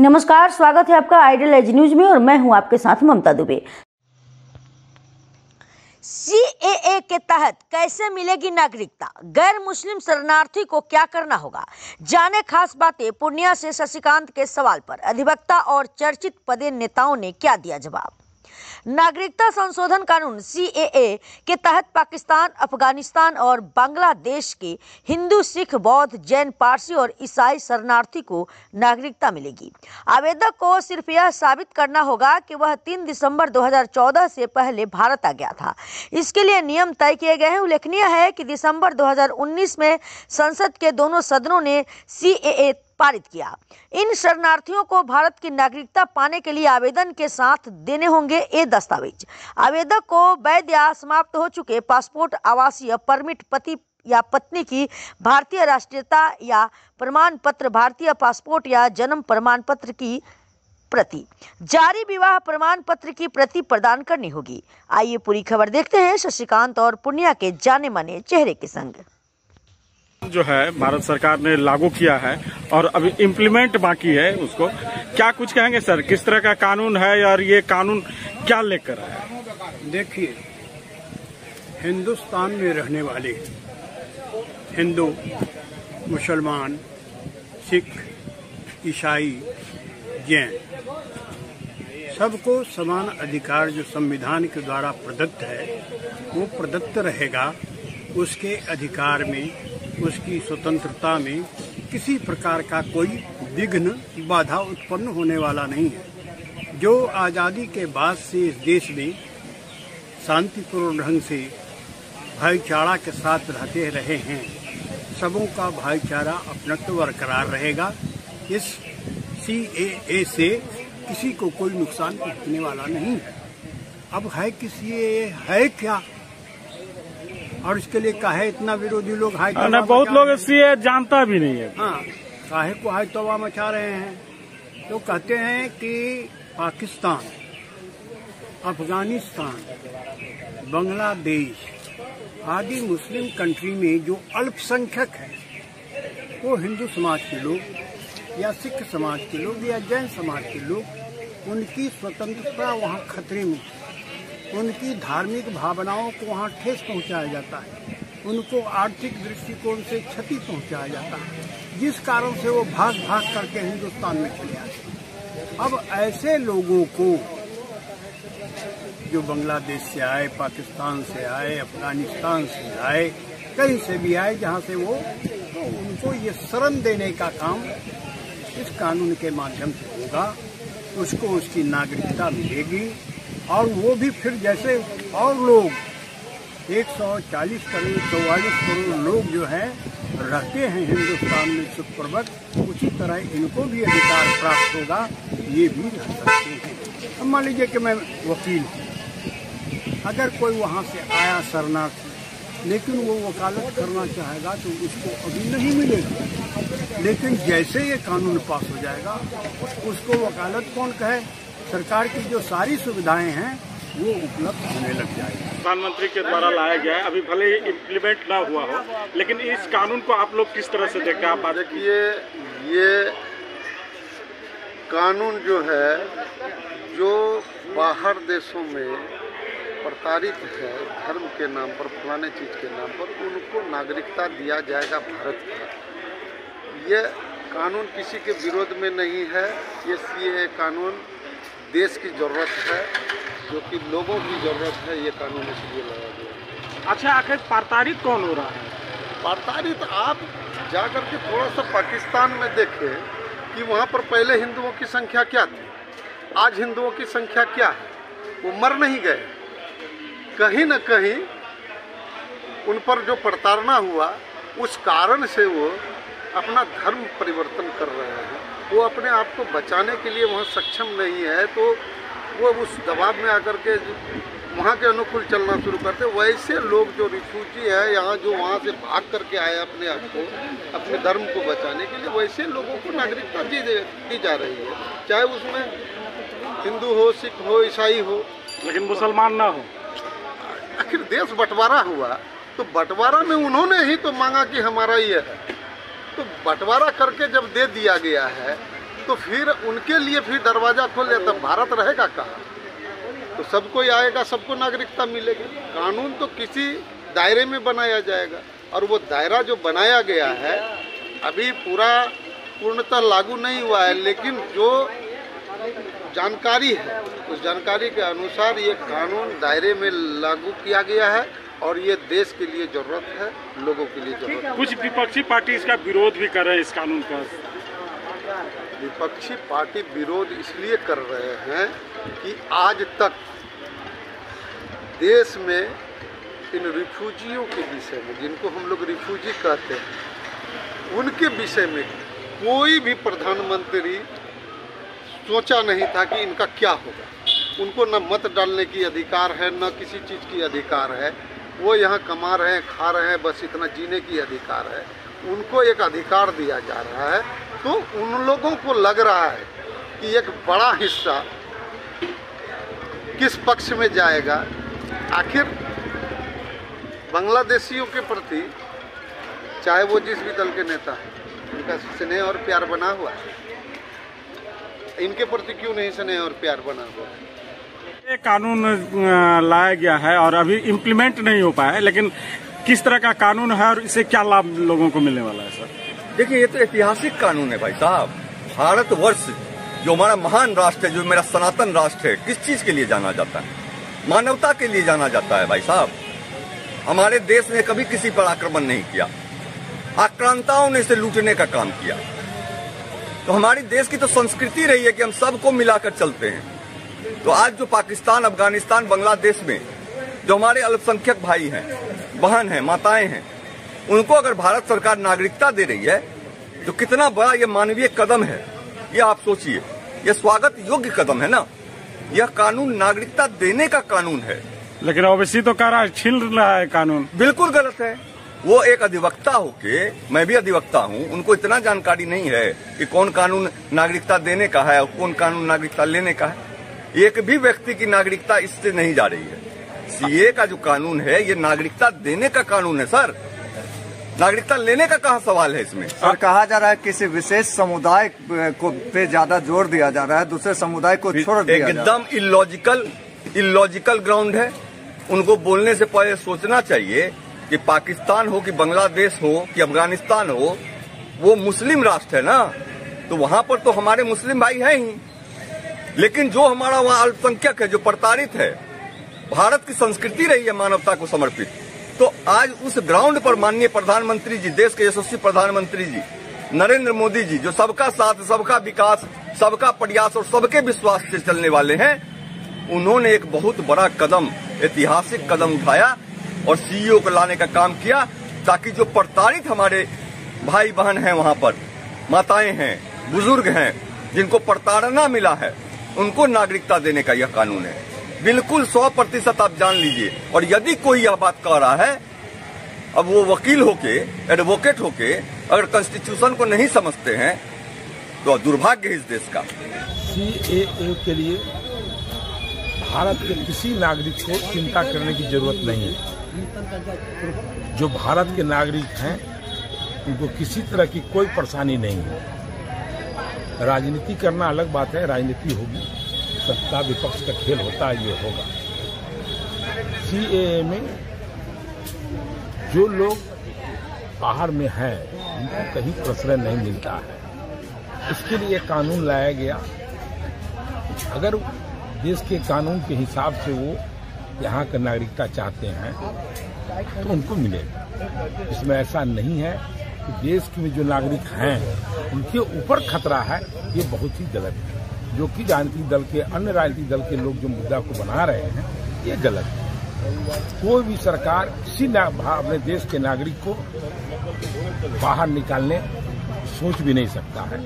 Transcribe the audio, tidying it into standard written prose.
नमस्कार, स्वागत है आपका आइडियल एज न्यूज में और मैं हूं आपके साथ ममता दुबे। सीएए के तहत कैसे मिलेगी नागरिकता, गैर मुस्लिम शरणार्थी को क्या करना होगा, जाने खास बातें। पूर्णिया से शशिकांत के सवाल पर अधिवक्ता और चर्चित पदे नेताओं ने क्या दिया जवाब। नागरिकता संशोधन कानून सीएए के तहत पाकिस्तान, अफगानिस्तान और बांग्लादेश के हिंदू, सिख, बौद्ध, जैन, पारसी और ईसाई शरणार्थी को नागरिकता मिलेगी। आवेदक को सिर्फ यह साबित करना होगा कि वह 3 दिसंबर 2014 से पहले भारत आ गया था। इसके लिए नियम तय किए गए हैं। उल्लेखनीय है कि दिसंबर 2019 में संसद के दोनों सदनों ने सीएए पारित किया। इन शरणार्थियों को भारत की नागरिकता पाने के लिए आवेदन के साथ देने होंगे ये दस्तावेज। आवेदक को वैध या समाप्त हो चुके पासपोर्ट, आवासीय परमिट, पति या पत्नी की भारतीय राष्ट्रीयता या प्रमाण पत्र, भारतीय पासपोर्ट या जन्म प्रमाण पत्र की प्रति, जारी विवाह प्रमाण पत्र की प्रति प्रदान करनी होगी। आइए पूरी खबर देखते हैं शशिकांत और पूर्णिया के जाने माने चेहरे के संग। जो है भारत सरकार ने लागू किया है और अभी इम्प्लीमेंट बाकी है, उसको क्या कुछ कहेंगे सर? किस तरह का कानून है और ये कानून क्या लेकर है? देखिए, हिंदुस्तान में रहने वाले हिंदू, मुसलमान, सिख, ईसाई, जैन सबको समान अधिकार जो संविधान के द्वारा प्रदत्त है वो प्रदत्त रहेगा। उसके अधिकार में, उसकी स्वतंत्रता में किसी प्रकार का कोई विघ्न, बाधा उत्पन्न होने वाला नहीं है। जो आज़ादी के बाद से इस देश में शांतिपूर्ण ढंग से भाईचारा के साथ रहते रहे हैं, सबों का भाईचारा अपनत्व बरकरार रहेगा। इस सीएए से किसी को कोई नुकसान पहुंचने वाला नहीं है। अब है कि सीएए है क्या और इसके लिए काहे इतना विरोधी लोग हाई तौबा बहुत लोग सीए जानता भी नहीं है। हाँ, काहे को हाई तौबा मचा रहे हैं। तो कहते हैं कि पाकिस्तान, अफगानिस्तान, बांग्लादेश आदि मुस्लिम कंट्री में जो अल्पसंख्यक है वो हिंदू समाज के लोग या सिख समाज के लोग या जैन समाज के लोग, उनकी स्वतंत्रता वहाँ खतरे में, उनकी धार्मिक भावनाओं को वहाँ ठेस पहुँचाया जाता है, उनको आर्थिक दृष्टिकोण से क्षति पहुँचाया जाता है, जिस कारण से वो भाग भाग करके हिंदुस्तान में चले आए। अब ऐसे लोगों को जो बांग्लादेश से आए, पाकिस्तान से आए, अफगानिस्तान से आए, कहीं से भी आए जहाँ से वो, तो उनको ये शरण देने का काम इस कानून के माध्यम से होगा। उसको उसकी नागरिकता मिलेगी और वो भी फिर जैसे और लोग 140 करोड़ 44 करोड़ लोग जो हैं रहते हैं हिंदुस्तान में सुखपूर्वक, उसी तरह इनको भी अधिकार प्राप्त होगा, ये भी रह सकते हैं। अब मान लीजिए कि मैं वकील हूँ, अगर कोई वहाँ से आया शरणार्थी, लेकिन वो वकालत करना चाहेगा तो उसको अभी नहीं मिलेगा। लेकिन जैसे ये कानून पास हो जाएगा उसको वकालत कौन कहे, सरकार की जो सारी सुविधाएं हैं वो उपलब्ध होने लग जाएगी। प्रधानमंत्री के द्वारा लाया गया है, अभी भले ही इम्प्लीमेंट ना हुआ हो, लेकिन इस कानून को आप लोग किस तरह से देखते हैं? आप देखिए, ये कानून जो है, जो बाहर देशों में प्रताड़ित है धर्म के नाम पर, फलाने चीज़ के नाम पर, उनको नागरिकता दिया जाएगा भारत का। ये कानून किसी के विरोध में नहीं है। ये सीएए कानून देश की ज़रूरत है, जो कि लोगों की ज़रूरत है। ये कानून इसलिए लाया गया। अच्छा, आखिर प्रताड़ित कौन हो रहा है? प्रताड़ित आप जाकर के थोड़ा सा पाकिस्तान में देखें कि वहाँ पर पहले हिंदुओं की संख्या क्या थी, आज हिंदुओं की संख्या क्या है। वो मर नहीं गए, कहीं न कहीं उन पर जो प्रताड़ना हुआ उस कारण से वो अपना धर्म परिवर्तन कर रहे हैं। वो अपने आप को बचाने के लिए वहाँ सक्षम नहीं है, तो वो उस दबाव में आकर के वहाँ के अनुकूल चलना शुरू करते। वैसे लोग जो रिफ्यूजी है यहाँ, जो वहाँ से भाग करके आए अपने आप को, अपने धर्म को बचाने के लिए, वैसे लोगों को नागरिकता दी जा रही है, चाहे उसमें हिंदू हो, सिख हो, ईसाई हो, लेकिन मुसलमान ना हो। आखिर देश बंटवारा हुआ तो बंटवारा में उन्होंने ही तो मांगा कि हमारा ये है, तो बंटवारा करके जब दे दिया गया है तो फिर उनके लिए फिर दरवाजा खोल दिया, तब भारत रहेगा कहाँ? तो सबको आएगा, सबको नागरिकता मिलेगी। कानून तो किसी दायरे में बनाया जाएगा, और वो दायरा जो बनाया गया है अभी पूर्णतः लागू नहीं हुआ है, लेकिन जो जानकारी है उस जानकारी के अनुसार ये कानून दायरे में लागू किया गया है, और ये देश के लिए जरूरत है, लोगों के लिए जरूरत है। कुछ विपक्षी पार्टी इसका विरोध भी कर रहे हैं इस कानून का। विपक्षी पार्टी विरोध इसलिए कर रहे हैं कि आज तक देश में इन रिफ्यूजियों के विषय में, जिनको हम लोग रिफ्यूजी कहते हैं, उनके विषय में कोई भी प्रधानमंत्री सोचा नहीं था कि इनका क्या होगा। उनको न मत डालने की अधिकार है, न किसी चीज़ की अधिकार है। वो यहाँ कमा रहे हैं, खा रहे हैं, बस इतना जीने की अधिकार है। उनको एक अधिकार दिया जा रहा है, तो उन लोगों को लग रहा है कि एक बड़ा हिस्सा किस पक्ष में जाएगा। आखिर बांग्लादेशियों के प्रति, चाहे वो जिस भी दल के नेता हैं, उनका स्नेह और प्यार बना हुआ है। इनके प्रति क्यों नहीं स्नेह और प्यार बना हुआ है? ये कानून लाया गया है और अभी इम्प्लीमेंट नहीं हो पाया है, लेकिन किस तरह का कानून है और इससे क्या लाभ लोगों को मिलने वाला है सर? देखिए, ये तो ऐतिहासिक कानून है भाई साहब। भारतवर्ष जो हमारा महान राष्ट्र है, जो मेरा सनातन राष्ट्र है, किस चीज के लिए जाना जाता है? मानवता के लिए जाना जाता है भाई साहब। हमारे देश ने कभी किसी पर आक्रमण नहीं किया, आक्रांताओं ने इसे लूटने का काम किया। तो हमारी देश की तो संस्कृति रही है कि हम सबको मिलाकर चलते हैं। तो आज जो पाकिस्तान, अफगानिस्तान, बांग्लादेश में जो हमारे अल्पसंख्यक भाई हैं, बहन हैं, माताएं हैं, उनको अगर भारत सरकार नागरिकता दे रही है तो कितना बड़ा ये मानवीय कदम है, ये आप सोचिए। ये स्वागत योग्य कदम है ना। यह कानून नागरिकता देने का कानून है। लेकिन ओवैसी तो कह रहा है छीन रहा है कानून। बिल्कुल गलत है। वो एक अधिवक्ता होके, मैं भी अधिवक्ता हूँ, उनको इतना जानकारी नहीं है कि कौन कानून नागरिकता देने का है और कौन कानून नागरिकता लेने का है। एक भी व्यक्ति की नागरिकता इससे नहीं जा रही है। सीए का जो कानून है ये नागरिकता देने का कानून है सर। नागरिकता लेने का कहाँ सवाल है इसमें? और कहा जा रहा है किसी विशेष समुदाय को पे ज्यादा जोर दिया जा रहा है, दूसरे समुदाय को छोड़ दिया जा रहा है। एकदम इलॉजिकल ग्राउंड है। उनको बोलने से पहले सोचना चाहिए कि पाकिस्तान हो कि बांग्लादेश हो कि अफगानिस्तान हो, वो मुस्लिम राष्ट्र है ना, तो वहां पर तो हमारे मुस्लिम भाई हैं ही। लेकिन जो हमारा वहाँ अल्पसंख्यक है, जो प्रताड़ित है, भारत की संस्कृति रही है मानवता को समर्पित, तो आज उस ग्राउंड पर माननीय प्रधानमंत्री जी, देश के यशस्वी प्रधानमंत्री जी नरेंद्र मोदी जी, जो सबका साथ, सबका विकास, सबका प्रयास और सबके विश्वास से चलने वाले हैं, उन्होंने एक बहुत बड़ा कदम, ऐतिहासिक कदम उठाया और सीईओ को लाने का काम किया, ताकि जो प्रताड़ित हमारे भाई बहन हैं, वहां पर माताएं हैं, बुजुर्ग हैं, जिनको प्रताड़ना मिला है, उनको नागरिकता देने का यह कानून है। बिल्कुल 100% आप जान लीजिए। और यदि कोई यह बात कह रहा है, अब वो वकील होके, एडवोकेट होके, अगर कॉन्स्टिट्यूशन को नहीं समझते हैं तो दुर्भाग्य है इस देश का। सीएए के लिए भारत के किसी नागरिक को चिंता करने की जरूरत नहीं है। जो भारत के नागरिक हैं उनको किसी तरह की कोई परेशानी नहीं है। राजनीति करना अलग बात है, राजनीति होगी, सत्ता विपक्ष का खेल होता है, ये होगा। सीएए में जो लोग बाहर में हैं, उनको कहीं प्रश्रय नहीं मिलता है, इसके लिए कानून लाया गया। अगर देश के कानून के हिसाब से वो यहाँ का नागरिकता चाहते हैं तो उनको मिलेगा। इसमें ऐसा नहीं है कि देश के जो नागरिक हैं उनके ऊपर खतरा है, ये बहुत ही गलत है। जो कि राजनीतिक दल के, अन्य राजनीतिक दल के लोग जो मुद्दा को बना रहे हैं, ये गलत है। कोई भी सरकार किसी अपने देश के नागरिक को बाहर निकालने सोच भी नहीं सकता है।